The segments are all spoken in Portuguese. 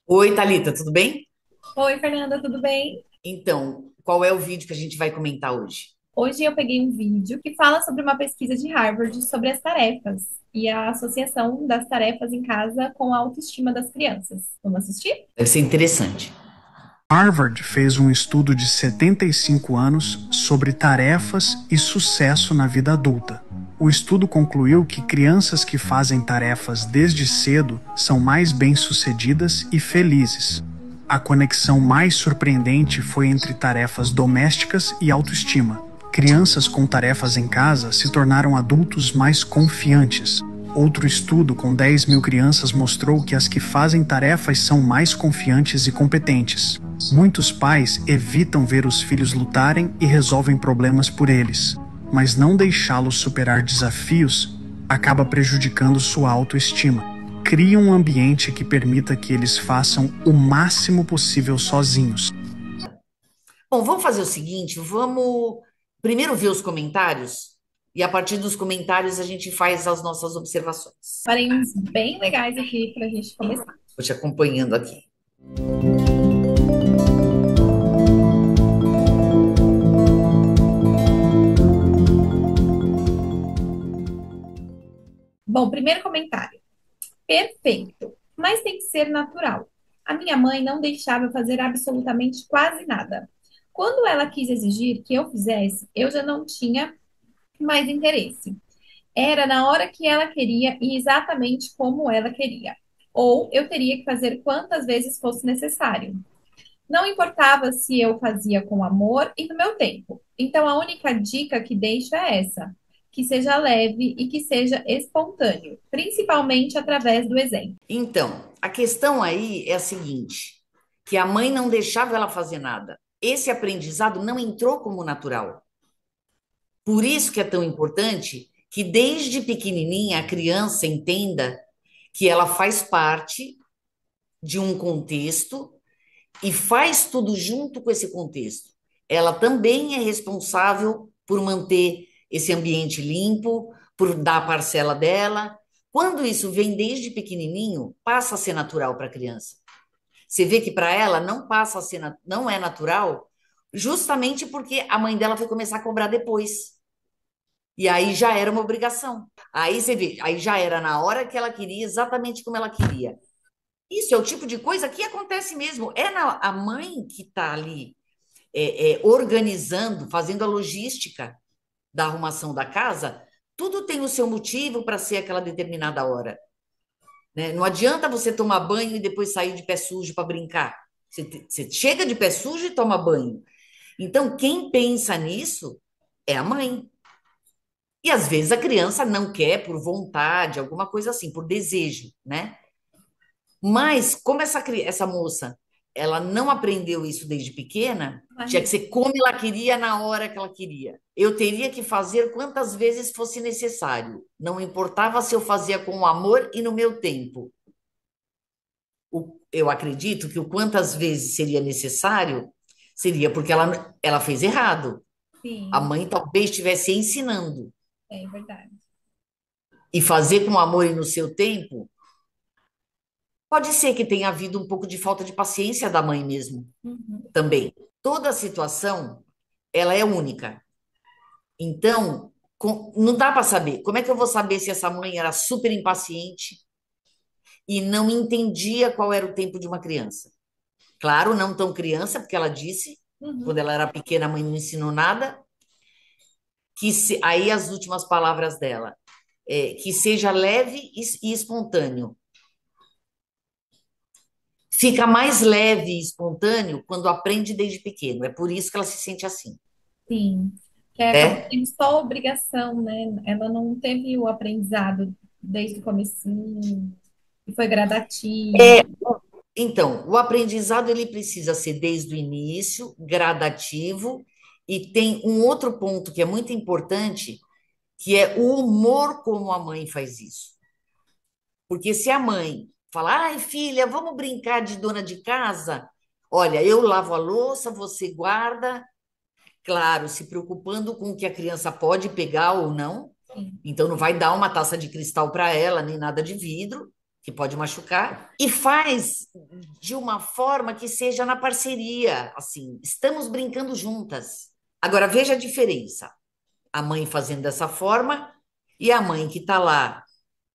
Oi, Thalita, tudo bem? Oi, Fernanda, tudo bem? Então, qual é o vídeo que a gente vai comentar hoje? Hoje eu peguei um vídeo que fala sobre uma pesquisa de Harvard sobre as tarefas e a associação das tarefas em casa com a autoestima das crianças. Vamos assistir? Deve ser interessante. Harvard fez um estudo de 75 anos sobre tarefas e sucesso na vida adulta. O estudo concluiu que crianças que fazem tarefas desde cedo são mais bem-sucedidas e felizes. A conexão mais surpreendente foi entre tarefas domésticas e autoestima. Crianças com tarefas em casa se tornaram adultos mais confiantes. Outro estudo com 10 mil crianças mostrou que as que fazem tarefas são mais confiantes e competentes. Muitos pais evitam ver os filhos lutarem e resolvem problemas por eles, mas não deixá-los superar desafios acaba prejudicando sua autoestima. Cria um ambiente que permita que eles façam o máximo possível sozinhos. Bom, vamos fazer o seguinte, vamos primeiro ver os comentários e a partir dos comentários a gente faz as nossas observações. Farei uns bem legais aqui para a gente começar. Vou te acompanhando aqui. Bom, primeiro comentário. Perfeito, mas tem que ser natural. A minha mãe não deixava eu fazer absolutamente quase nada. Quando ela quis exigir que eu fizesse, eu já não tinha mais interesse. Era na hora que ela queria e exatamente como ela queria. Ou eu teria que fazer quantas vezes fosse necessário. Não importava se eu fazia com amor e no meu tempo. Então, a única dica que deixo é essa: que seja leve e que seja espontâneo, principalmente através do exemplo. Então, a questão aí é a seguinte, que a mãe não deixava ela fazer nada. Esse aprendizado não entrou como natural. Por isso que é tão importante que desde pequenininha a criança entenda que ela faz parte de um contexto e faz tudo junto com esse contexto. Ela também é responsável por manter esse ambiente limpo, por dar a parcela dela. Quando isso vem desde pequenininho, passa a ser natural para a criança. Você vê que para ela não passa a ser, não é natural, justamente porque a mãe dela foi começar a cobrar depois. E aí já era uma obrigação. Aí você vê, aí já era na hora que ela queria, exatamente como ela queria. Isso é o tipo de coisa que acontece mesmo. A mãe que está ali organizando, fazendo a logística da arrumação da casa, tudo tem o seu motivo para ser aquela determinada hora. Né? Não adianta você tomar banho e depois sair de pé sujo para brincar. Você chega de pé sujo e toma banho. Então, quem pensa nisso é a mãe. E às vezes a criança não quer por vontade, alguma coisa assim, por desejo, né? Mas como essa moça, ela não aprendeu isso desde pequena, tinha que Imagina. ser como ela queria na hora que ela queria. Eu teria que fazer quantas vezes fosse necessário. Não importava se eu fazia com amor e no meu tempo. Eu acredito que o quantas vezes seria necessário seria porque ela fez errado. A Sim, mãe talvez estivesse ensinando. é verdade. E fazer com amor e no seu tempo, pode ser que tenha havido um pouco de falta de paciência da mãe mesmo, Uhum. também. Toda situação, ela é única. Então, não dá para saber. Como é que eu vou saber se essa mãe era super impaciente e não entendia qual era o tempo de uma criança? Claro, não tão criança, porque ela disse, quando Uhum. ela era pequena, a mãe não ensinou nada, aí as últimas palavras dela, que seja leve e espontâneo. Fica mais leve e espontâneo quando aprende desde pequeno. É por isso que ela se sente assim. Sim. Que acabou É, tendo só obrigação, né? Ela não teve o aprendizado desde o comecinho, e foi gradativo. é. Então, o aprendizado ele precisa ser desde o início, gradativo, e tem um outro ponto que é muito importante, que é o humor como a mãe faz isso. Porque se a mãe falar, ai, filha, vamos brincar de dona de casa? Olha, eu lavo a louça, você guarda, claro, se preocupando com o que a criança pode pegar ou não. Sim. Então, não vai dar uma taça de cristal para ela, nem nada de vidro. que pode machucar, e faz de uma forma que seja na parceria, assim, estamos brincando juntas. Agora veja a diferença. A mãe fazendo dessa forma e a mãe que está lá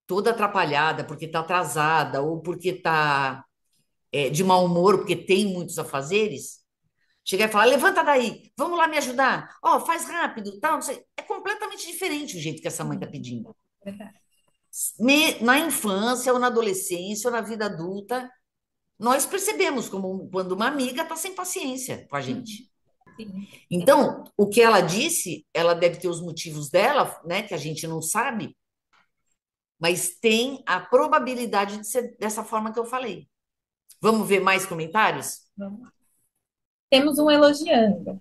toda atrapalhada porque está atrasada ou porque está de mau humor porque tem muitos afazeres, chegar e falar: levanta daí, vamos lá me ajudar, ó, faz rápido, tal, não sei. É completamente diferente o jeito que essa mãe está pedindo. Verdade. Na infância ou na adolescência ou na vida adulta, nós percebemos como quando uma amiga está sem paciência com a gente. Sim. Então, o que ela disse, ela deve ter os motivos dela, né, que a gente não sabe, mas tem a probabilidade de ser dessa forma que eu falei. Vamos ver mais comentários? Vamos lá. Temos um elogiando.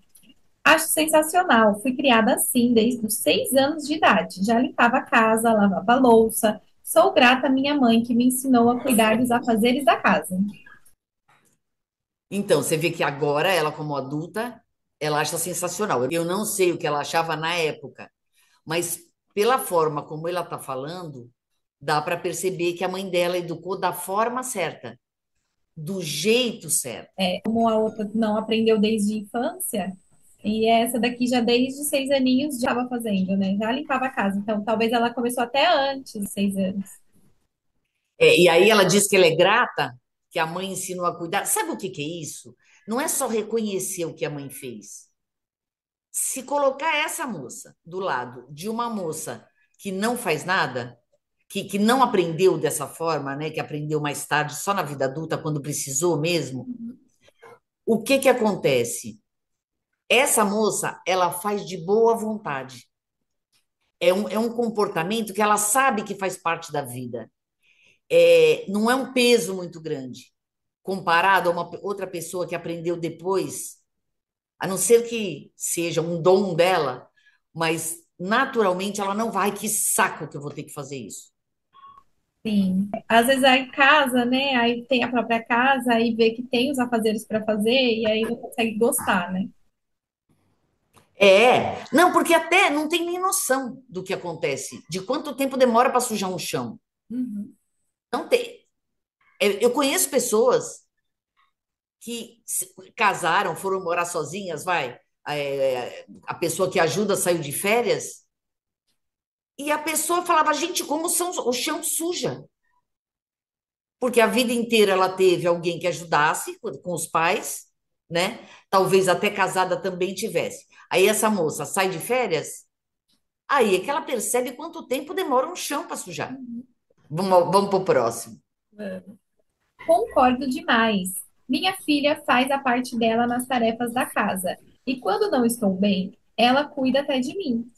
Acho sensacional. Fui criada assim desde os 6 anos de idade. Já limpava a casa, lavava a louça. Sou grata à minha mãe que me ensinou a cuidar dos afazeres da casa. Então, você vê que agora ela, como adulta, ela acha sensacional. Eu não sei o que ela achava na época, mas pela forma como ela está falando, dá para perceber que a mãe dela educou da forma certa, do jeito certo. Como a outra não aprendeu desde a infância, e essa daqui já desde 6 aninhos já estava fazendo, né? Já limpava a casa. Então, talvez ela começou até antes dos 6 anos. E aí ela diz que ela é grata, que a mãe ensinou a cuidar. Sabe o que que é isso? Não é só reconhecer o que a mãe fez. Se colocar essa moça do lado de uma moça que não faz nada, que não aprendeu dessa forma, né, que aprendeu mais tarde, só na vida adulta, quando precisou mesmo, o que que acontece? Essa moça, ela faz de boa vontade. É um comportamento que ela sabe que faz parte da vida. Não é um peso muito grande, comparado a uma outra pessoa que aprendeu depois, a não ser que seja um dom dela, mas naturalmente ela não vai, que saco que eu vou ter que fazer isso. Sim. Às vezes aí casa, né? Aí tem a própria casa, aí vê que tem os afazeres para fazer, e aí não consegue gostar, né? Não, porque até não tem nem noção do que acontece, de quanto tempo demora para sujar um chão. Uhum. Não tem. Eu conheço pessoas que casaram, foram morar sozinhas, vai. A pessoa que ajuda saiu de férias e a pessoa falava: gente, como o chão suja? Porque a vida inteira ela teve alguém que ajudasse com os pais, né? Talvez até casada também tivesse. Aí essa moça sai de férias, aí é que ela percebe quanto tempo demora um chão para sujar. Vamos para o próximo. Concordo demais. Minha filha faz a parte dela nas tarefas da casa. E quando não estou bem, ela cuida até de mim.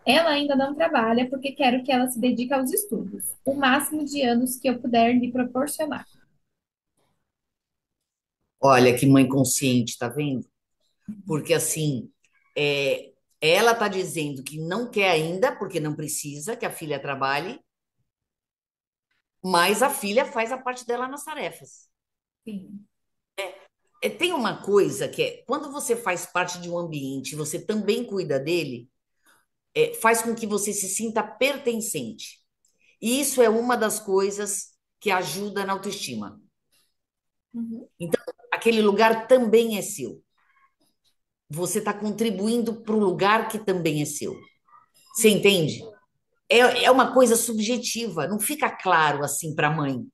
Ela ainda não trabalha porque quero que ela se dedique aos estudos, o máximo de anos que eu puder lhe proporcionar. Olha que mãe consciente, tá vendo? Porque assim, é, ela está dizendo que não quer ainda, porque não precisa que a filha trabalhe, mas a filha faz a parte dela nas tarefas. Sim. Tem uma coisa que é, quando você faz parte de um ambiente, você também cuida dele, faz com que você se sinta pertencente. E isso é uma das coisas que ajuda na autoestima. Uhum. Então, aquele lugar também é seu. Você está contribuindo para o lugar que também é seu. Você entende? É uma coisa subjetiva, não fica claro assim para a mãe.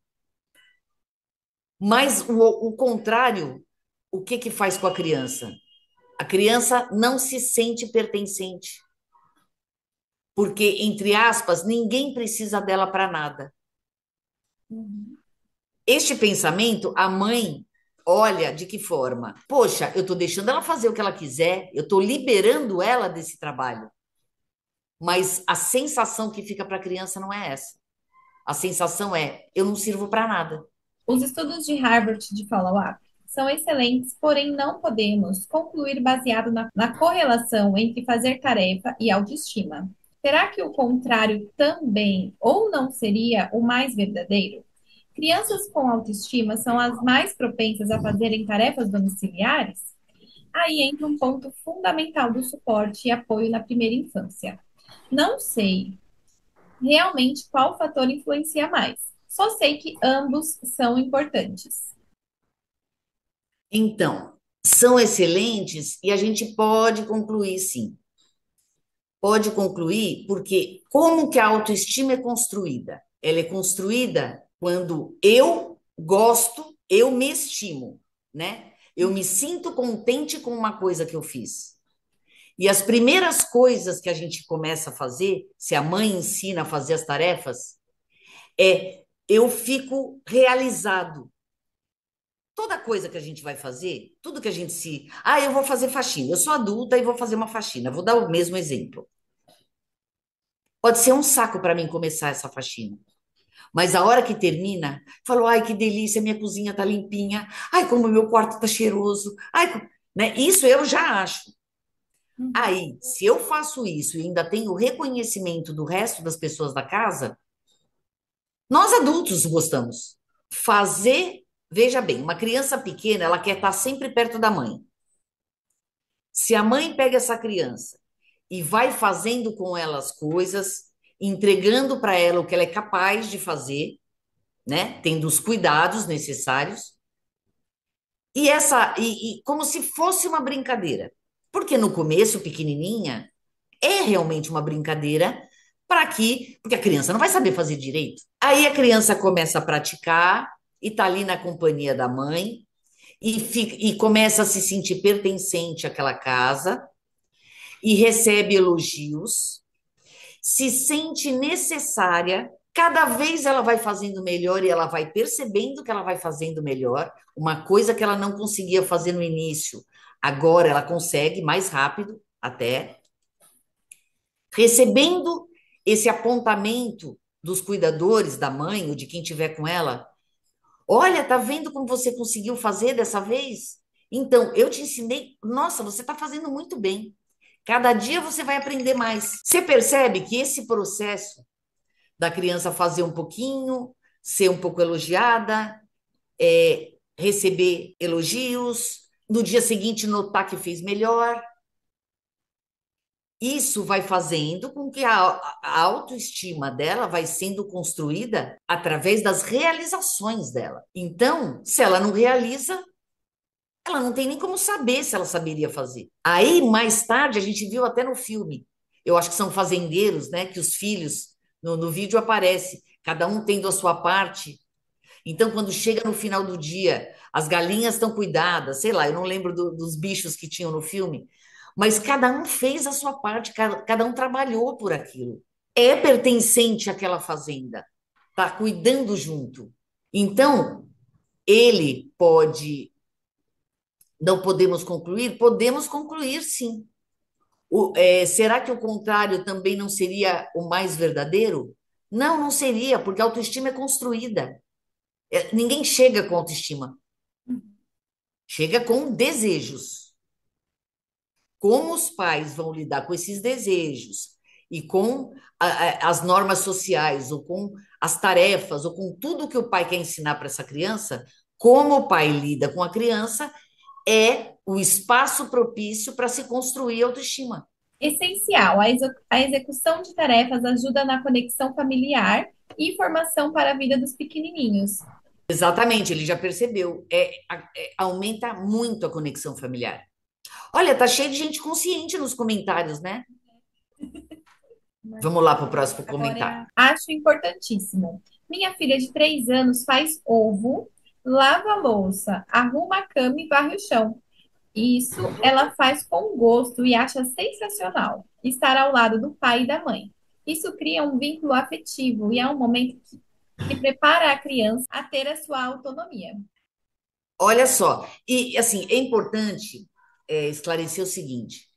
Mas o contrário, o que que faz com a criança? A criança não se sente pertencente, porque, entre aspas, ninguém precisa dela para nada. Uhum. Este pensamento, a mãe olha de que forma? Poxa, eu estou deixando ela fazer o que ela quiser, eu estou liberando ela desse trabalho. Mas a sensação que fica para a criança não é essa. A sensação é: eu não sirvo para nada. Os estudos de Harvard de follow-up são excelentes, porém não podemos concluir baseado na correlação entre fazer tarefa e autoestima. Será que o contrário também ou não seria o mais verdadeiro? Crianças com autoestima são as mais propensas a fazerem tarefas domiciliares? Aí entra um ponto fundamental do suporte e apoio na primeira infância. Não sei realmente qual fator influencia mais. Só sei que ambos são importantes. Então, são excelentes e a gente pode concluir, sim. Pode concluir porque como que a autoestima é construída? Ela é construída quando eu gosto, eu me estimo, né? Eu me sinto contente com uma coisa que eu fiz. E as primeiras coisas que a gente começa a fazer, se a mãe ensina a fazer as tarefas, é eu fico realizado. Toda coisa que a gente vai fazer, tudo que a gente se. Ah, eu vou fazer faxina. Eu sou adulta e vou fazer uma faxina. Vou dar o mesmo exemplo. Pode ser um saco para mim começar essa faxina. Mas a hora que termina, falou: ai, que delícia, minha cozinha tá limpinha. Ai, como meu quarto tá cheiroso. Ai, né? Isso eu já acho. Uhum. Aí, se eu faço isso e ainda tenho o reconhecimento do resto das pessoas da casa, nós adultos gostamos. Fazer, veja bem, uma criança pequena, ela quer estar sempre perto da mãe. Se a mãe pega essa criança e vai fazendo com ela as coisas, entregando para ela o que ela é capaz de fazer, né? Tendo os cuidados necessários, e como se fosse uma brincadeira. Porque no começo, pequenininha, é realmente uma brincadeira porque a criança não vai saber fazer direito. Aí a criança começa a praticar e tá ali na companhia da mãe e começa a se sentir pertencente àquela casa e recebe elogios, se sente necessária. Cada vez ela vai fazendo melhor e ela vai percebendo que ela vai fazendo melhor. Uma coisa que ela não conseguia fazer no início, agora ela consegue mais rápido até recebendo esse apontamento dos cuidadores, da mãe ou de quem tiver com ela. Olha, tá vendo como você conseguiu fazer dessa vez? Então, eu te ensinei. Nossa, você está fazendo muito bem. Cada dia você vai aprender mais. Você percebe que esse processo da criança fazer um pouquinho, ser um pouco elogiada, receber elogios, no dia seguinte notar que fez melhor, isso vai fazendo com que a autoestima dela vai sendo construída através das realizações dela. Então, se ela não realiza, ela não tem nem como saber se ela saberia fazer. Aí, mais tarde, a gente viu até no filme, eu acho que são fazendeiros, né? Que os filhos, no vídeo aparece, cada um tendo a sua parte. Então, quando chega no final do dia, as galinhas estão cuidadas, sei lá, eu não lembro dos bichos que tinham no filme, mas cada um fez a sua parte, cada um trabalhou por aquilo. É pertencente àquela fazenda, tá cuidando junto. Então, ele pode, não podemos concluir? Podemos concluir, sim. Será que o contrário também não seria o mais verdadeiro? Não, não seria, porque a autoestima é construída. Ninguém chega com autoestima. Chega com desejos. Como os pais vão lidar com esses desejos e com as normas sociais, ou com as tarefas, ou com tudo que o pai quer ensinar para essa criança, como o pai lida com a criança, é o espaço propício para se construir autoestima. Essencial. A execução de tarefas ajuda na conexão familiar e formação para a vida dos pequenininhos. Exatamente, ele já percebeu. Aumenta muito a conexão familiar. Olha, tá cheio de gente consciente nos comentários, né? Vamos lá para o próximo Agora, comentário. acho importantíssimo. Minha filha de 3 anos faz ovo, lava a louça, arruma a cama e varre o chão. Isso ela faz com gosto e acha sensacional estar ao lado do pai e da mãe. Isso cria um vínculo afetivo e é um momento que prepara a criança a ter a sua autonomia. Olha só, e assim, é importante esclarecer o seguinte: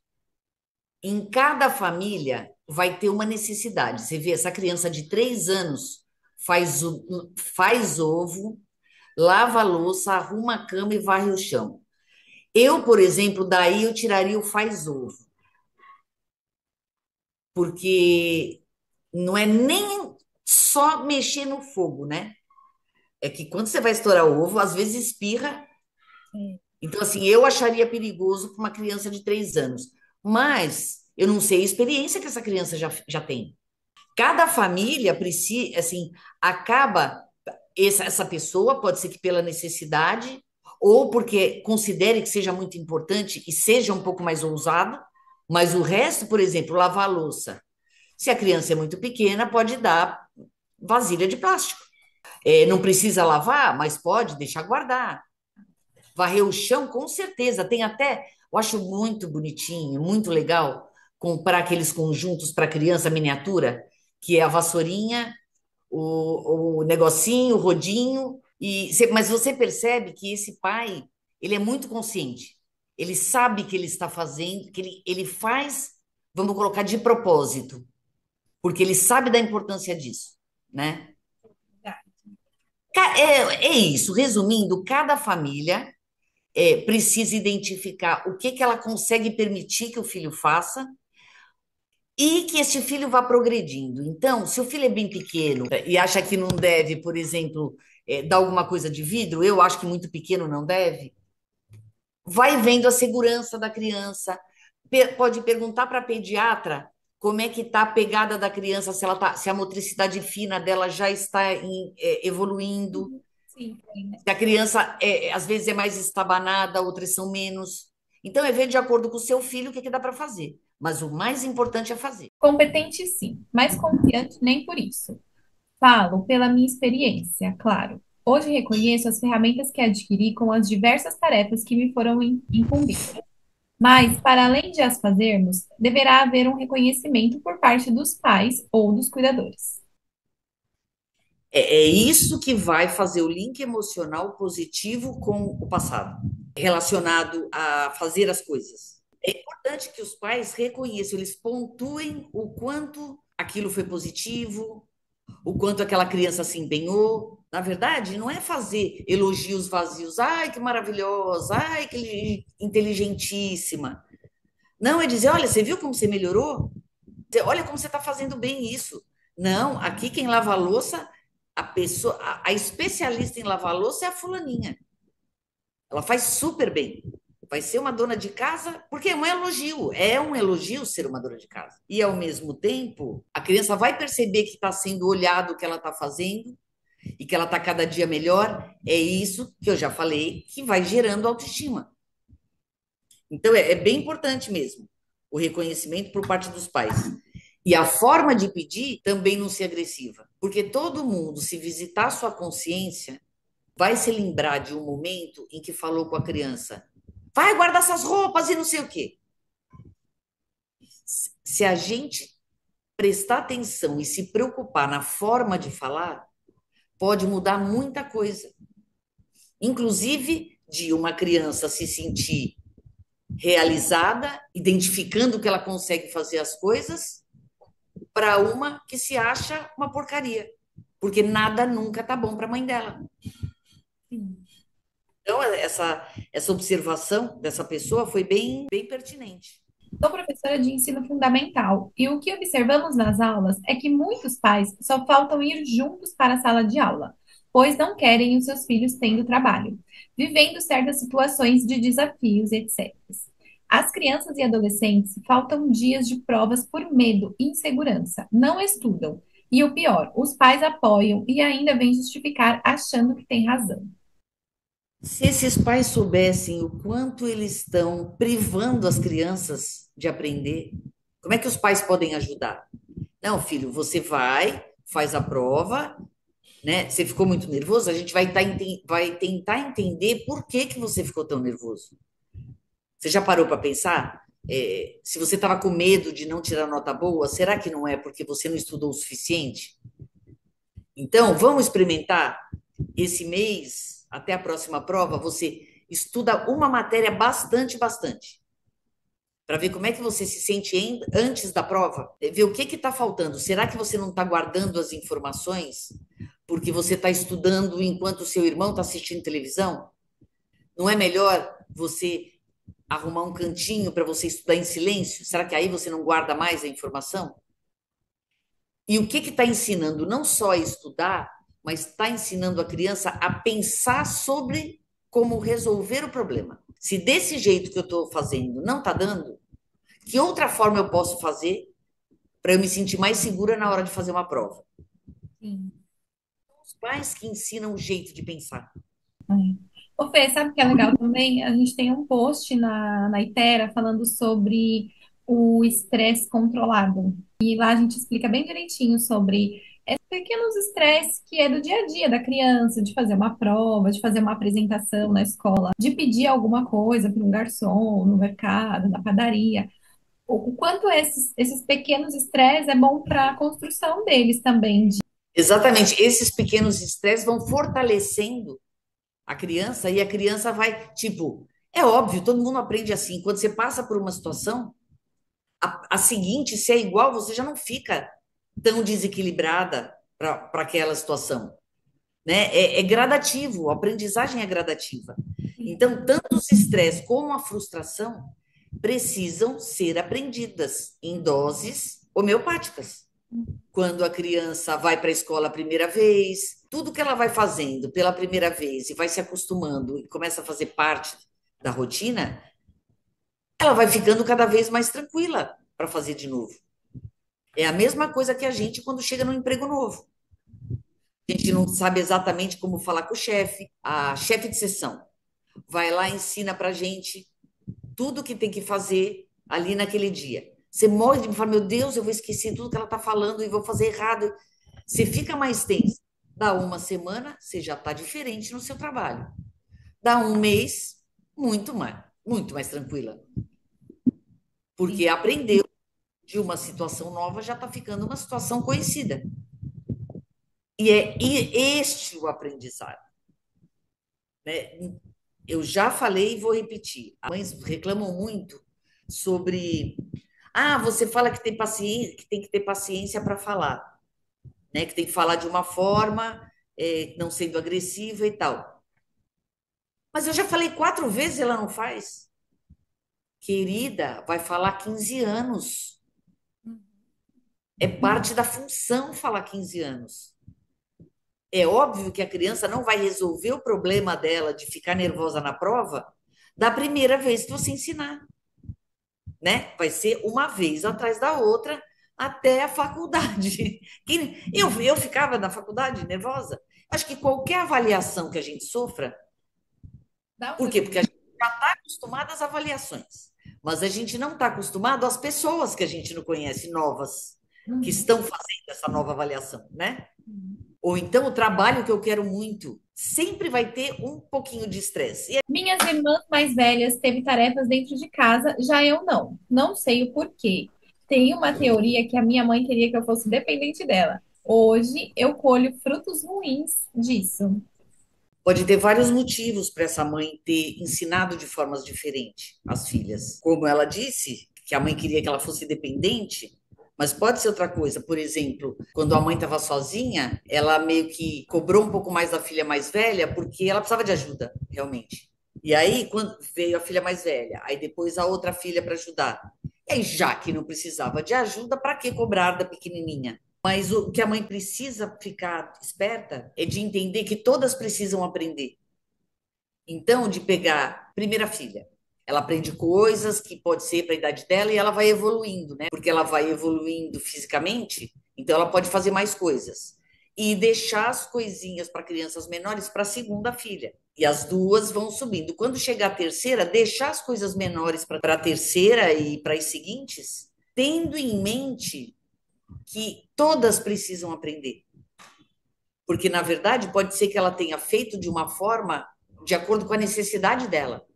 em cada família vai ter uma necessidade. Você vê, essa criança de 3 anos faz ovo, lava a louça, arruma a cama e varre o chão. Eu, por exemplo, daí eu tiraria o faz ovo, porque não é nem só mexer no fogo, né? É que quando você vai estourar o ovo, às vezes espirra. Então, assim, eu acharia perigoso para uma criança de 3 anos. Mas eu não sei a experiência que essa criança já tem. Cada família precisa, assim, acaba. essa pessoa pode ser que pela necessidade, ou porque considere que seja muito importante e seja um pouco mais ousado, mas o resto, por exemplo, lavar a louça. Se a criança é muito pequena, pode dar vasilha de plástico. Não precisa lavar, mas pode deixar guardar. Varrer o chão, com certeza. Tem até, eu acho muito bonitinho, muito legal, comprar aqueles conjuntos para criança miniatura, que é a vassourinha, o negocinho, o rodinho. Mas você percebe que esse pai, ele é muito consciente. Ele sabe que ele está fazendo, que ele faz, vamos colocar de propósito, porque ele sabe da importância disso, né? É isso. Resumindo, cada família precisa identificar o que que ela consegue permitir que o filho faça e que este filho vá progredindo. Então, se o filho é bem pequeno e acha que não deve, por exemplo, dar alguma coisa de vidro, eu acho que muito pequeno não deve, vai vendo a segurança da criança, pode perguntar para a pediatra como é que está a pegada da criança, se a motricidade fina dela já está evoluindo, Sim, sim, né? se a criança às vezes é mais estabanada, outras são menos. Então, é ver de acordo com o seu filho o que dá para fazer. Mas o mais importante é fazer. Competente sim, mas confiante nem por isso. Falo pela minha experiência, claro. Hoje reconheço as ferramentas que adquiri com as diversas tarefas que me foram incumbidas. Mas, para além de as fazermos, deverá haver um reconhecimento por parte dos pais ou dos cuidadores. É isso que vai fazer o link emocional positivo com o passado, relacionado a fazer as coisas. É importante que os pais reconheçam, eles pontuem o quanto aquilo foi positivo, o quanto aquela criança se empenhou. Na verdade, não é fazer elogios vazios, ai, que maravilhosa, ai, que inteligentíssima. Não, é dizer, olha, você viu como você melhorou? Olha como você está fazendo bem isso. Não, aqui quem lava a louça, a especialista em lavar a louça é a fulaninha. Ela faz super bem. Vai ser uma dona de casa, porque é um elogio ser uma dona de casa. E ao mesmo tempo, a criança vai perceber que está sendo olhado o que ela está fazendo e que ela está cada dia melhor. É isso que eu já falei, que vai gerando autoestima. Então, é bem importante mesmo o reconhecimento por parte dos pais. E a forma de pedir também não ser agressiva, porque todo mundo, se visitar sua consciência, vai se lembrar de um momento em que falou com a criança: vai guardar essas roupas e não sei o quê. Se a gente prestar atenção e se preocupar na forma de falar, pode mudar muita coisa. Inclusive de uma criança se sentir realizada, identificando que ela consegue fazer as coisas, para uma que se acha uma porcaria, porque nada nunca tá bom para a mãe dela. Sim. Então, essa observação dessa pessoa foi bem pertinente. Sou professora de ensino fundamental e o que observamos nas aulas é que muitos pais só faltam ir juntos para a sala de aula, pois não querem os seus filhos tendo trabalho, vivendo certas situações de desafios, etc. As crianças e adolescentes faltam dias de provas por medo e insegurança, não estudam. E o pior, os pais apoiam e ainda vêm justificar achando que tem razão. Se esses pais soubessem o quanto eles estão privando as crianças de aprender, como é que os pais podem ajudar? Não, filho, você vai, faz a prova, né? Você ficou muito nervoso, a gente vai tentar entender por que que você ficou tão nervoso. Você já parou para pensar? Se você estava com medo de não tirar nota boa, será que não é porque você não estudou o suficiente? Então, vamos experimentar esse mês, até a próxima prova, você estuda uma matéria bastante, para ver como é que você se sente antes da prova, ver o que está faltando. Será que você não está guardando as informações porque você está estudando enquanto o seu irmão está assistindo televisão? Não é melhor você arrumar um cantinho para você estudar em silêncio? Será que aí você não guarda mais a informação? E o que está ensinando? Não só a estudar, mas está ensinando a criança a pensar sobre como resolver o problema. Se desse jeito que eu estou fazendo não está dando, que outra forma eu posso fazer para eu me sentir mais segura na hora de fazer uma prova? Sim. pais que ensinam o jeito de pensar. É. Ô, Fê, sabe o que é legal também? A gente tem um post na Itera falando sobre o estresse controlado. E lá a gente explica bem direitinho sobre esses pequenos estresses que é do dia a dia da criança, de fazer uma prova, de fazer uma apresentação na escola, de pedir alguma coisa para um garçom, no mercado, na padaria. O quanto esses pequenos estresses é bom para a construção deles também. Exatamente, esses pequenos estresses vão fortalecendo a criança e a criança vai, tipo, é óbvio, todo mundo aprende assim. Quando você passa por uma situação, a seguinte, se é igual, você já não fica tão desequilibrada para aquela situação, né? É gradativo, a aprendizagem é gradativa. Então, tanto os estresse como a frustração precisam ser aprendidas em doses homeopáticas. Quando a criança vai para a escola a primeira vez, tudo que ela vai fazendo pela primeira vez e vai se acostumando e começa a fazer parte da rotina, ela vai ficando cada vez mais tranquila para fazer de novo. É a mesma coisa que a gente quando chega num emprego novo. A gente não sabe exatamente como falar com o chefe, a chefe de sessão vai lá e ensina para a gente tudo que tem que fazer ali naquele dia. Você morre de me falar, meu Deus, eu vou esquecer tudo que ela está falando e vou fazer errado. Você fica mais tenso. Dá uma semana, você já está diferente no seu trabalho. Dá um mês, muito mais tranquila. Porque aprendeu de uma situação nova, já está ficando uma situação conhecida. E é este o aprendizado. Né? Eu já falei e vou repetir. As mães reclamam muito sobre. Ah, você fala que tem paciência, que tem que ter paciência para falar, né? Que tem que falar de uma forma, não sendo agressiva e tal. Mas eu já falei 4 vezes e ela não faz. Querida, vai falar 15 anos. É parte da função falar 15 anos. É óbvio que a criança não vai resolver o problema dela de ficar nervosa na prova da primeira vez que você ensinar, né? Vai ser uma vez atrás da outra até a faculdade. Eu ficava na faculdade nervosa. Acho que qualquer avaliação que a gente sofra, Dá o por seu quê? Porque a gente já está acostumado às avaliações, mas a gente não está acostumado às pessoas que a gente não conhece, novas, que Uhum. estão fazendo essa nova avaliação, né? Ou então o trabalho que eu quero muito, sempre vai ter um pouquinho de estresse. Minhas irmãs mais velhas teve tarefas dentro de casa, já eu não. Não sei o porquê. Tem uma teoria que a minha mãe queria que eu fosse dependente dela. Hoje eu colho frutos ruins disso. Pode ter vários motivos para essa mãe ter ensinado de formas diferentes as filhas. Como ela disse, que a mãe queria que ela fosse dependente, mas pode ser outra coisa. Por exemplo, quando a mãe estava sozinha, ela meio que cobrou um pouco mais da filha mais velha, porque ela precisava de ajuda, realmente. E aí, quando veio a filha mais velha, aí depois a outra filha para ajudar. E aí, já que não precisava de ajuda, para que cobrar da pequenininha? Mas o que a mãe precisa ficar esperta é de entender que todas precisam aprender. Então, de pegar primeira filha, ela aprende coisas que pode ser para a idade dela e ela vai evoluindo, né? Porque ela vai evoluindo fisicamente, então ela pode fazer mais coisas. E deixar as coisinhas para crianças menores para a segunda filha. E as duas vão subindo. Quando chegar a terceira, deixar as coisas menores para a terceira e para as seguintes, tendo em mente que todas precisam aprender. Porque, na verdade, pode ser que ela tenha feito de uma forma de acordo com a necessidade dela.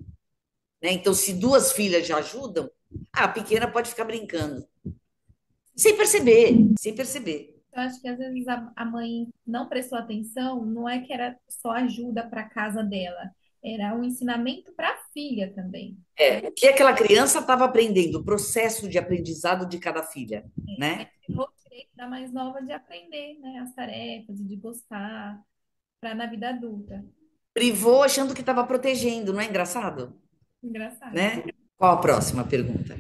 Né? Então, se duas filhas já ajudam, a pequena pode ficar brincando. Sem perceber, sem perceber. Eu acho que às vezes a mãe não prestou atenção, não é que era só ajuda para a casa dela, era um ensinamento para a filha também. O que aquela criança estava aprendendo, o processo de aprendizado de cada filha, Aí né? tirou o direito da mais nova de aprender, né, as tarefas e de gostar para na vida adulta. Privou achando que estava protegendo, não é engraçado? Engraçado. Né? Qual a próxima pergunta?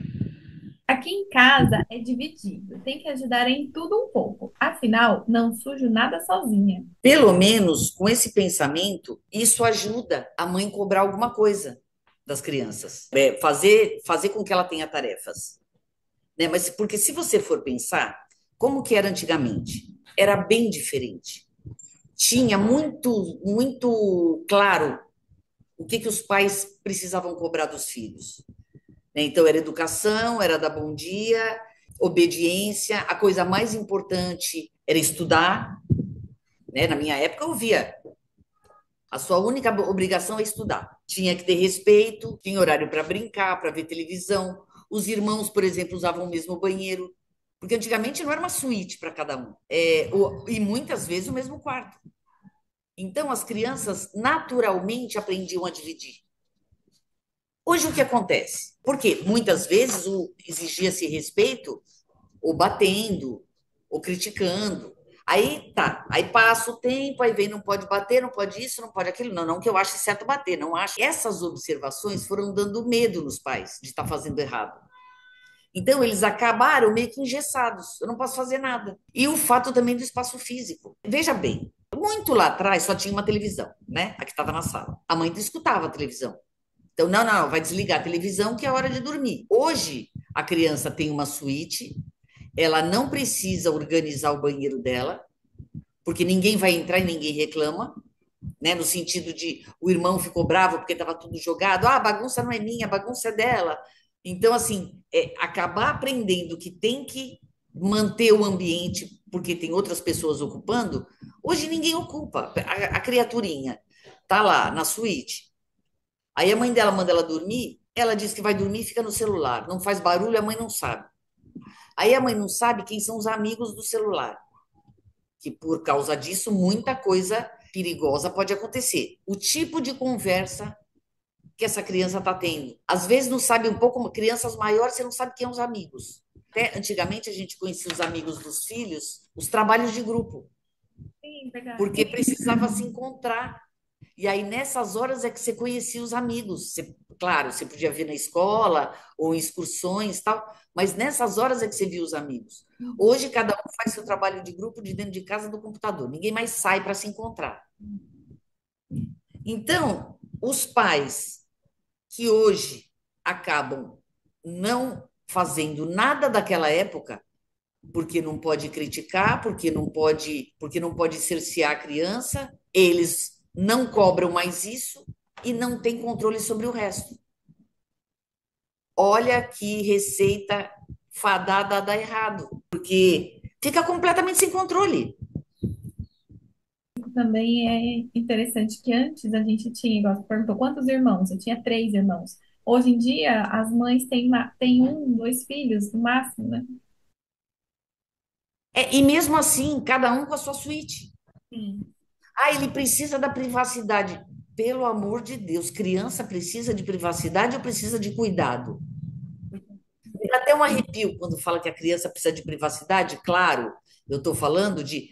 Aqui em casa é dividido, tem que ajudar em tudo um pouco. Afinal, não sujo nada sozinha. Pelo menos com esse pensamento, isso ajuda a mãe cobrar alguma coisa das crianças. Fazer com que ela tenha tarefas. Né? Mas porque se você for pensar, como que era antigamente? Era bem diferente. tinha muito claro o que os pais precisavam cobrar dos filhos, né? Então, era educação, era dar bom dia, obediência, a coisa mais importante era estudar, né? Na minha época, eu via, a sua única obrigação é estudar. Tinha que ter respeito, tinha horário para brincar, para ver televisão. Os irmãos, por exemplo, usavam o mesmo banheiro, porque antigamente não era uma suíte para cada um, e muitas vezes o mesmo quarto. Então, as crianças naturalmente aprendiam a dividir. Hoje, o que acontece? Porque muitas vezes exigia-se respeito ou batendo, ou criticando. Aí tá, aí passa o tempo, aí vem, não pode bater, não pode isso, não pode aquilo. Não, não que eu ache certo bater, não acho. Essas observações foram dando medo nos pais de estar fazendo errado. Então, eles acabaram meio que engessados. Eu não posso fazer nada. E o fato também do espaço físico. Veja bem, muito lá atrás só tinha uma televisão, né? A que estava na sala. A mãe escutava a televisão. Então, não, não, vai desligar a televisão que é hora de dormir. Hoje, a criança tem uma suíte, ela não precisa organizar o banheiro dela, porque ninguém vai entrar e ninguém reclama, né? No sentido de o irmão ficou bravo porque estava tudo jogado, ah, a bagunça não é minha, a bagunça é dela. Então, assim, acabar aprendendo que tem que manter o ambiente porque tem outras pessoas ocupando, hoje ninguém ocupa. A criaturinha tá lá na suíte. Aí a mãe dela manda ela dormir, ela diz que vai dormir e fica no celular. Não faz barulho, a mãe não sabe. Aí a mãe não sabe quem são os amigos do celular, que por causa disso muita coisa perigosa pode acontecer. O tipo de conversa que essa criança está tendo. Às vezes não sabe um pouco, crianças maiores, você não sabe quem são os amigos. Até antigamente a gente conhecia os amigos dos filhos, os trabalhos de grupo, Sim, verdade. porque precisava se encontrar. E aí, nessas horas, é que você conhecia os amigos. Você, claro, você podia ver na escola ou em excursões e tal, mas nessas horas é que você via os amigos. Hoje, cada um faz seu trabalho de grupo de dentro de casa do computador. Ninguém mais sai para se encontrar. Então, os pais que hoje acabam não fazendo nada daquela época, porque não pode criticar, porque não pode cercear a criança, eles não cobram mais isso e não têm controle sobre o resto. Olha que receita fadada a dar errado, porque fica completamente sem controle. Também é interessante que antes a gente tinha, igual você perguntou, quantos irmãos? Eu tinha três irmãos. Hoje em dia, as mães têm um, dois filhos, no máximo, né? E mesmo assim, cada um com a sua suíte. Sim. Ah, ele precisa da privacidade. Pelo amor de Deus, criança precisa de privacidade ou precisa de cuidado? Dá até um arrepio quando fala que a criança precisa de privacidade. Claro, eu estou falando de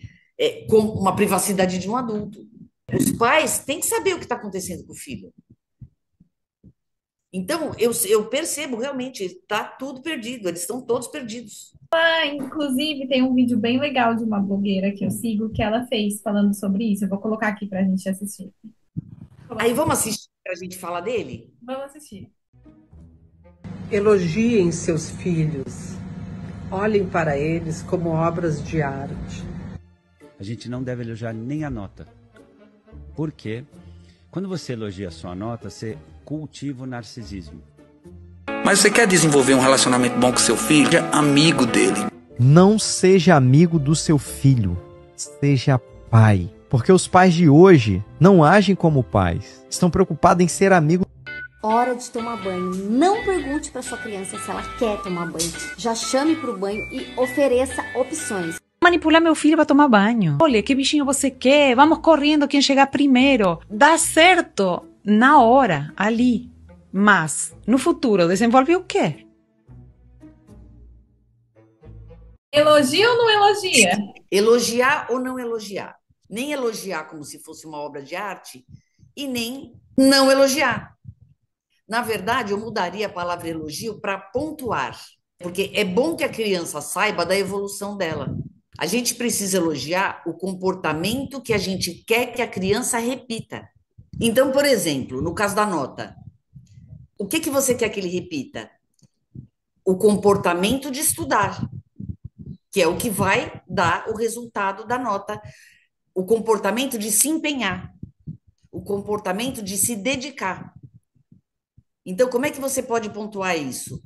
com uma privacidade de um adulto. Os pais têm que saber o que está acontecendo com o filho. Então, eu percebo realmente, está tudo perdido, eles estão todos perdidos. Inclusive, tem um vídeo bem legal de uma blogueira que eu sigo que ela fez falando sobre isso. Eu vou colocar aqui para a gente assistir. Aí vamos assistir para a gente falar dele? Vamos assistir. Elogiem seus filhos. Olhem para eles como obras de arte. A gente não deve elogiar nem a nota. Porque quando você elogia a sua nota, você cultiva o narcisismo. Mas você quer desenvolver um relacionamento bom com seu filho? Seja amigo dele. Não seja amigo do seu filho. Seja pai. Porque os pais de hoje não agem como pais. Estão preocupados em ser amigo. Hora de tomar banho. Não pergunte para sua criança se ela quer tomar banho. Já chame para o banho e ofereça opções. Manipular meu filho para tomar banho. Olha, que bichinho você quer? Vamos correndo quem chegar primeiro. Dá certo na hora, ali. Mas, no futuro, desenvolve o quê? Elogia ou não elogia? Elogiar ou não elogiar? Nem elogiar como se fosse uma obra de arte e nem não elogiar. Na verdade, eu mudaria a palavra elogio para pontuar, porque é bom que a criança saiba da evolução dela. A gente precisa elogiar o comportamento que a gente quer que a criança repita. Então, por exemplo, no caso da nota, o que você quer que ele repita? O comportamento de estudar, que é o que vai dar o resultado da nota. o comportamento de se empenhar, o comportamento de se dedicar. Então, como é que você pode pontuar isso?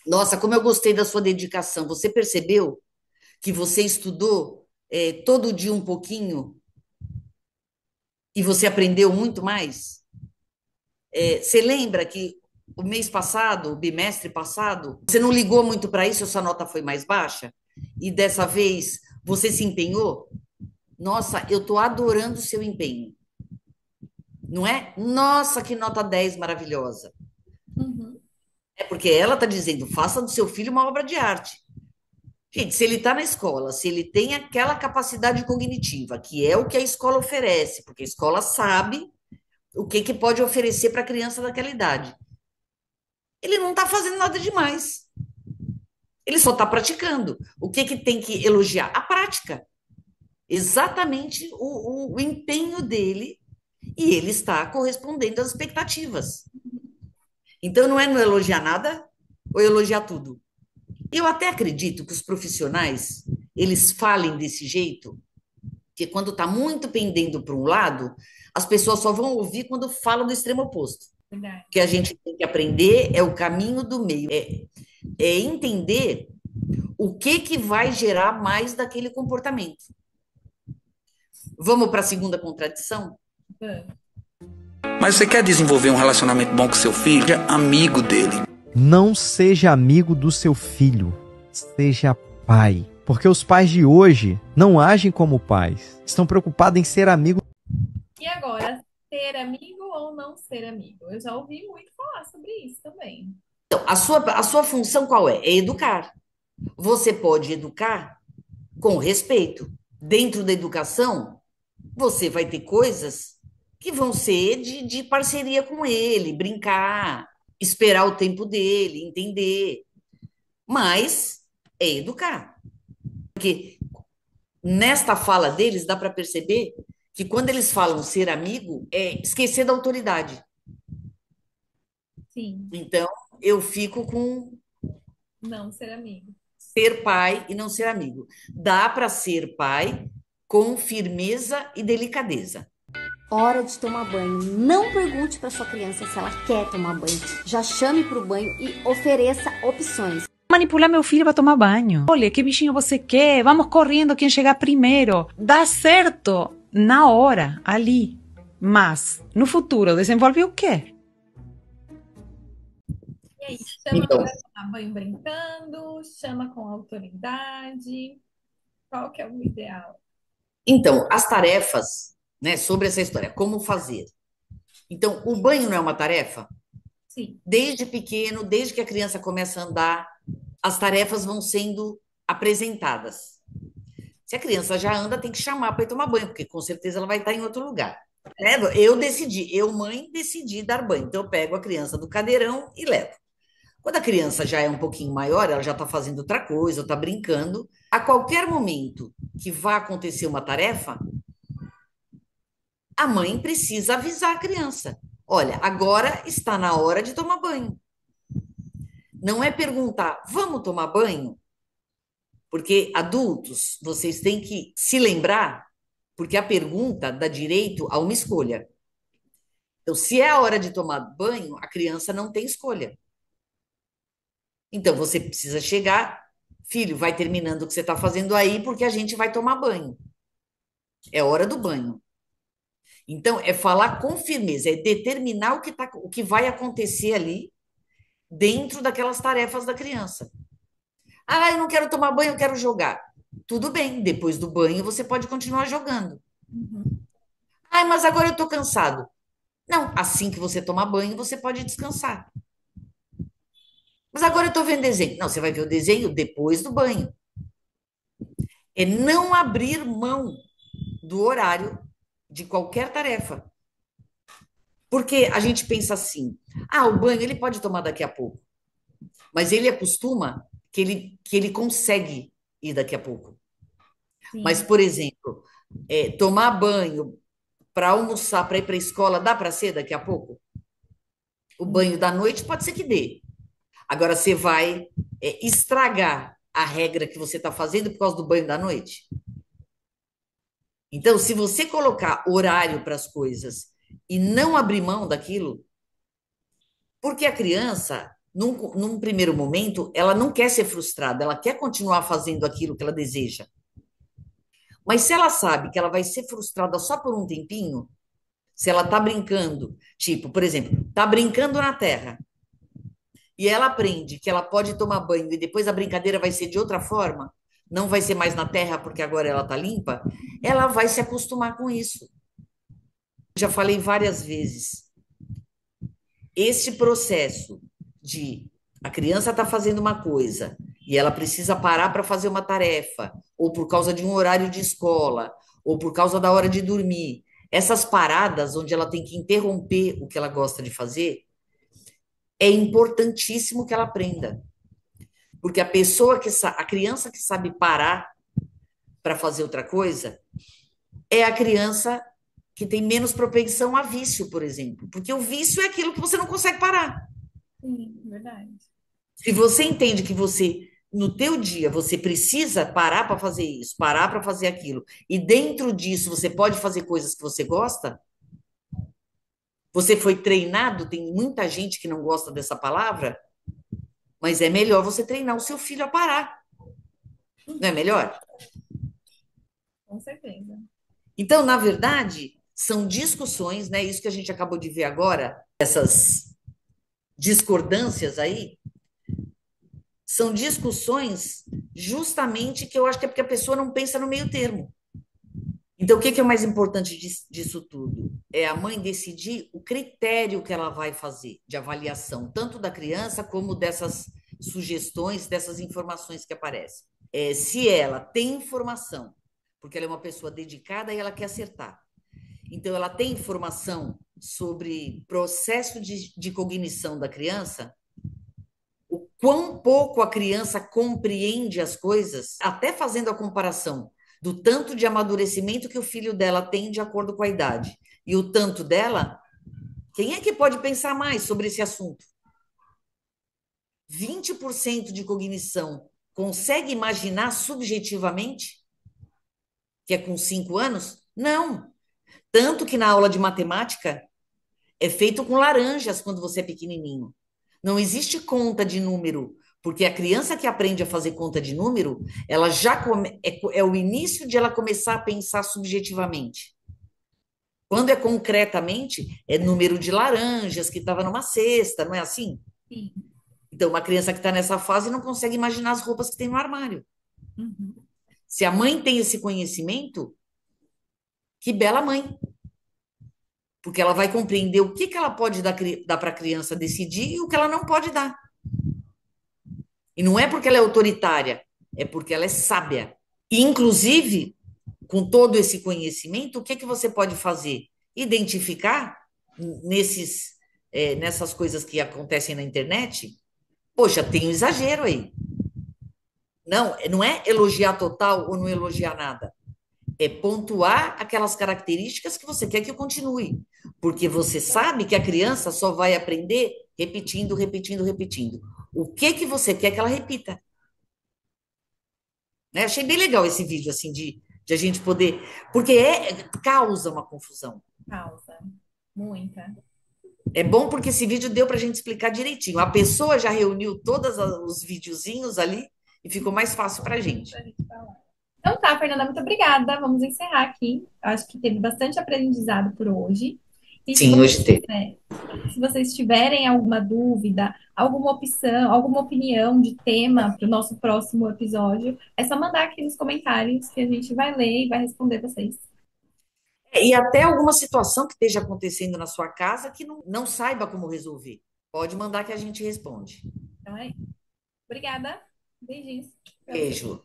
Nossa, como eu gostei da sua dedicação. Você percebeu que você estudou todo dia um pouquinho e você aprendeu muito mais? Você lembra que o mês passado, o bimestre passado, você não ligou muito para isso, a sua nota foi mais baixa? E dessa vez você se empenhou? Nossa, eu estou adorando o seu empenho. Não é? Nossa, que nota 10 maravilhosa. Uhum. É porque ela está dizendo, faça do seu filho uma obra de arte. Gente, se ele está na escola, se ele tem aquela capacidade cognitiva, que é o que a escola oferece, porque a escola sabe o que pode oferecer para a criança daquela idade. Ele não está fazendo nada demais. Ele só está praticando. O que tem que elogiar? A prática. Exatamente o empenho dele, e ele está correspondendo às expectativas. Então, não é não elogiar nada ou elogiar tudo. Eu até acredito que os profissionais, eles falem desse jeito, que quando está muito pendendo para um lado, as pessoas só vão ouvir quando falam do extremo oposto. Verdade. O que a gente tem que aprender é o caminho do meio, é entender o que vai gerar mais daquele comportamento. Vamos para a segunda contradição? Mas você quer desenvolver um relacionamento bom com seu filho? Seja amigo dele. Não seja amigo do seu filho, seja pai. Porque os pais de hoje não agem como pais. Estão preocupados em ser amigo. E agora, ser amigo ou não ser amigo? Eu já ouvi muito falar sobre isso também. Então, a sua função qual é? É educar. Você pode educar com respeito. Dentro da educação, você vai ter coisas que vão ser de parceria com ele, brincar, esperar o tempo dele, entender. Mas é educar. Porque nesta fala deles dá para perceber que quando eles falam ser amigo, é esquecer da autoridade. Sim, Então, eu fico com não ser amigo. ser pai e não ser amigo. Dá para ser pai com firmeza e delicadeza. Hora de tomar banho. Não pergunte para sua criança se ela quer tomar banho. Já chame para o banho e ofereça opções. Manipular meu filho para tomar banho. Olha, que bichinho você quer? Vamos correndo quem chegar primeiro. Dá certo na hora, ali. Mas, no futuro, desenvolve o quê? E aí, chama Então, para tomar banho brincando, chama com autoridade. Qual que é o ideal? então, as tarefas, né, sobre essa história, como fazer. Então, o banho não é uma tarefa? Sim, Desde pequeno, desde que a criança começa a andar, as tarefas vão sendo apresentadas. Se a criança já anda, tem que chamar para ir tomar banho, porque com certeza ela vai estar em outro lugar. Né? Eu, mãe, decidi dar banho. Então, eu pego a criança do cadeirão e levo. Quando a criança já é um pouquinho maior, ela já está fazendo outra coisa, está brincando. A qualquer momento que vá acontecer uma tarefa, a mãe precisa avisar a criança. Olha, agora está na hora de tomar banho. Não é perguntar, vamos tomar banho? Porque adultos, vocês têm que se lembrar, porque a pergunta dá direito a uma escolha. Então, se é a hora de tomar banho, a criança não tem escolha. Então, você precisa chegar, filho, vai terminando o que você está fazendo aí, porque a gente vai tomar banho. É hora do banho. Então, é falar com firmeza, é determinar o que vai acontecer ali dentro daquelas tarefas da criança. Ah, eu não quero tomar banho, eu quero jogar. Tudo bem, depois do banho você pode continuar jogando. Ah, mas agora eu estou cansado. Não, assim que você tomar banho, você pode descansar. Mas agora eu estou vendo desenho. Não, você vai ver o desenho depois do banho. É não abrir mão do horário de qualquer tarefa. Porque a gente pensa assim: ah, o banho ele pode tomar daqui a pouco. Mas ele acostuma que ele consegue ir daqui a pouco. sim. Mas, por exemplo, tomar banho para almoçar, para ir para a escola, dá para ser daqui a pouco? O banho da noite pode ser que dê. Agora, você vai estragar a regra que você está fazendo por causa do banho da noite? Então, se você colocar horário para as coisas e não abrir mão daquilo, porque a criança, num primeiro momento, ela não quer ser frustrada, ela quer continuar fazendo aquilo que ela deseja. Mas se ela sabe que ela vai ser frustrada só por um tempinho, se ela está brincando, tipo, por exemplo, está brincando na terra, e ela aprende que ela pode tomar banho e depois a brincadeira vai ser de outra forma, não vai ser mais na terra porque agora ela está limpa, ela vai se acostumar com isso. Já falei várias vezes, este processo de a criança está fazendo uma coisa e ela precisa parar para fazer uma tarefa, ou por causa de um horário de escola, ou por causa da hora de dormir, essas paradas onde ela tem que interromper o que ela gosta de fazer, é importantíssimo que ela aprenda. Porque a pessoa a criança que sabe parar para fazer outra coisa é a criança que tem menos propensão a vício, por exemplo. Porque o vício é aquilo que você não consegue parar. Sim, verdade. Se você entende que você, no teu dia, você precisa parar para fazer isso, parar para fazer aquilo, e dentro disso você pode fazer coisas que você gosta, você foi treinado, tem muita gente que não gosta dessa palavra, mas é melhor você treinar o seu filho a parar. Não é melhor? Com certeza. Então, na verdade, são discussões, né? Isso que a gente acabou de ver agora, essas discordâncias aí, são discussões justamente que eu acho que é porque a pessoa não pensa no meio termo. Então, o que é o mais importante disso tudo? É a mãe decidir o critério que ela vai fazer de avaliação, tanto da criança como dessas sugestões, dessas informações que aparecem. Se ela tem informação, porque ela é uma pessoa dedicada e ela quer acertar. Então, ela tem informação sobre processo de cognição da criança, o quão pouco a criança compreende as coisas, até fazendo a comparação do tanto de amadurecimento que o filho dela tem de acordo com a idade e o tanto dela, quem é que pode pensar mais sobre esse assunto? 20% de cognição consegue imaginar subjetivamente que é com 5 anos? Não. Tanto que na aula de matemática é feito com laranjas quando você é pequenininho. Não existe conta de número, porque a criança que aprende a fazer conta de número, ela já é o início de ela começar a pensar subjetivamente. Quando é concretamente, é número de laranjas que estava numa cesta, não é assim? Sim. Então, uma criança que está nessa fase não consegue imaginar as roupas que tem no armário. Uhum. Se a mãe tem esse conhecimento, que bela mãe. Porque ela vai compreender o que ela pode dar para a criança decidir e o que ela não pode dar. E não é porque ela é autoritária, é porque ela é sábia. E, inclusive, com todo esse conhecimento, o que você pode fazer? Identificar nessas coisas que acontecem na internet, poxa, tem um exagero aí. Não é elogiar total ou não elogiar nada. É pontuar aquelas características que você quer que eu continue. Porque você sabe que a criança só vai aprender repetindo, repetindo, repetindo. O que você quer que ela repita? Né? Achei bem legal esse vídeo, assim, de a gente poder... Porque causa uma confusão. Causa. Muita. É bom porque esse vídeo deu para a gente explicar direitinho. A pessoa já reuniu todos os videozinhos ali e ficou mais fácil para a gente. Então tá, Fernanda, muito obrigada. Vamos encerrar aqui. Acho que teve bastante aprendizado por hoje. E Sim, hoje teve. se vocês tiverem alguma dúvida, alguma opção, alguma opinião de tema para o nosso próximo episódio, é só mandar aqui nos comentários que a gente vai ler e vai responder vocês. E até alguma situação que esteja acontecendo na sua casa que não saiba como resolver. Pode mandar que a gente responde. Então é isso. Obrigada. Beijinhos. Beijo.